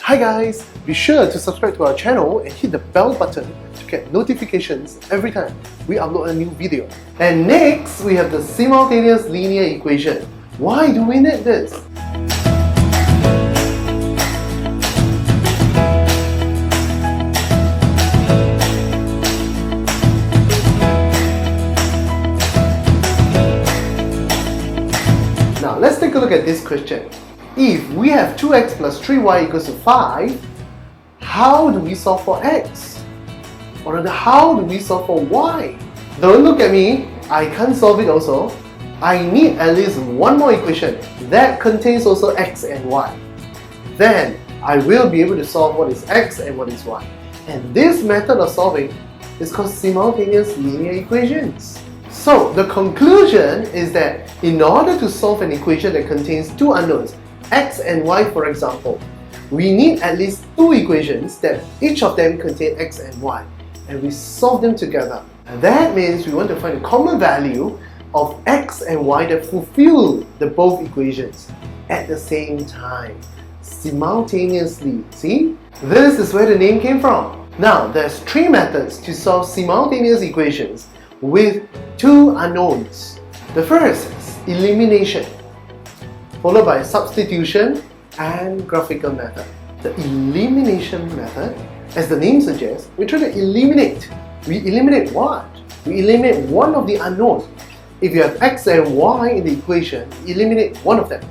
Hi guys! Be sure to subscribe to our channel and hit the bell button to get notifications every time we upload a new video. And next, we have the simultaneous linear equation. Why do we need this? Now let's take a look at this question. If we have 2x plus 3y equals to 5, how do we solve for x? Or rather, how do we solve for y? Don't look at me, I can't solve it also. I need at least one more equation that contains also x and y. Then I will be able to solve what is x and what is y. And this method of solving is called simultaneous linear equations. So the conclusion is that in order to solve an equation that contains two unknowns, x and y for example, we need at least two equations that each of them contain x and y, and we solve them together. And that means we want to find a common value of x and y that fulfill the both equations at the same time, simultaneously. See? This is where the name came from. Now, there's three methods to solve simultaneous equations with two unknowns. The first is elimination, followed by substitution and graphical method. The elimination method, as the name suggests, we try to eliminate. We eliminate what? We eliminate one of the unknowns. If you have x and y in the equation, eliminate one of them.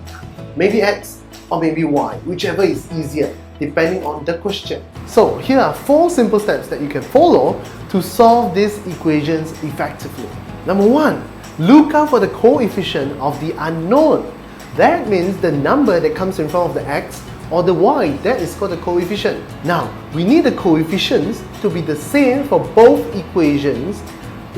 Maybe x or maybe y, whichever is easier, depending on the question. So here are 4 simple steps that you can follow to solve these equations effectively. Number 1, look out for the coefficient of the unknown. That means the number that comes in front of the x or the y, that is called the coefficient. Now, we need the coefficients to be the same for both equations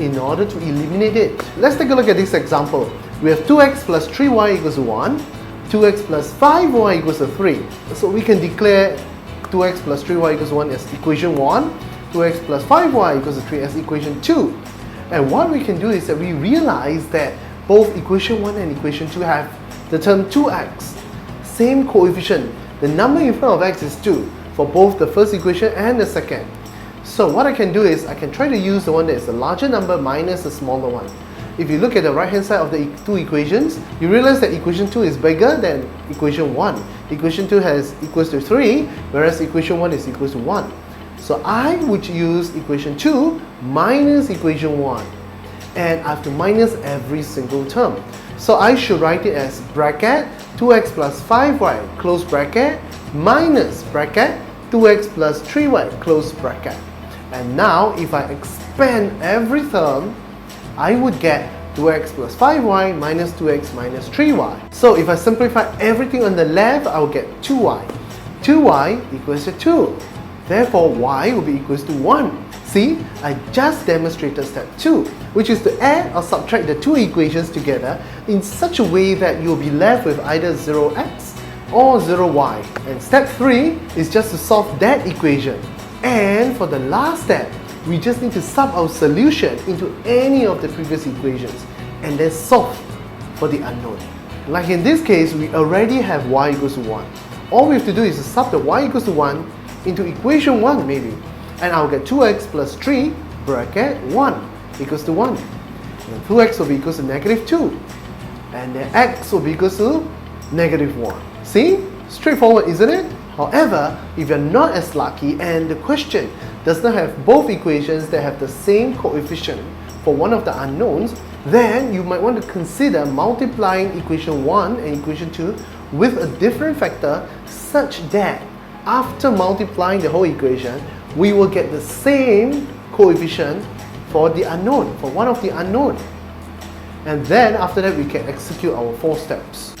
in order to eliminate it. Let's take a look at this example. We have 2x plus 3y equals to 1, 2x plus 5y equals to 3. So we can declare 2x plus 3y equals 1 as equation 1, 2x plus 5y equals to 3 as equation 2. And what we can do is that we realize that both equation 1 and equation 2 have the term 2x, same coefficient. The number in front of x is 2 for both the first equation and the second. So what I can do is I can try to use the one that is the larger number minus the smaller one. If you look at the right hand side of the two equations, you realize that equation 2 is bigger than equation 1. Equation 2 has equals to 3, whereas equation 1 is equals to 1. So I would use equation 2 minus equation 1. And I have to minus every single term. So I should write it as bracket 2x plus 5y close bracket minus bracket 2x plus 3y close bracket. And now if I expand every term, I would get 2x plus 5y minus 2x minus 3y. So if I simplify everything on the left, I will get 2y. 2y equals to 2. Therefore, y will be equals to 1. See, I just demonstrated step 2, which is to add or subtract the two equations together in such a way that you'll be left with either 0x or 0y. And step 3 is just to solve that equation. And for the last step, we just need to sub our solution into any of the previous equations and then solve for the unknown. Like in this case, we already have y equals to 1. All we have to do is to sub the y equals to 1 into equation 1 maybe. And I'll get 2x plus 3 bracket 1 equals to 1. And 2x will be equals to negative 2. And then x will be equals to negative 1. See? Straightforward, isn't it? However, if you're not as lucky and the question does not have both equations that have the same coefficient for one of the unknowns, then you might want to consider multiplying equation 1 and equation 2 with a different factor such that after multiplying the whole equation, we will get the same coefficient for the unknown, for one of the unknown. And then after that, we can execute our 4 steps.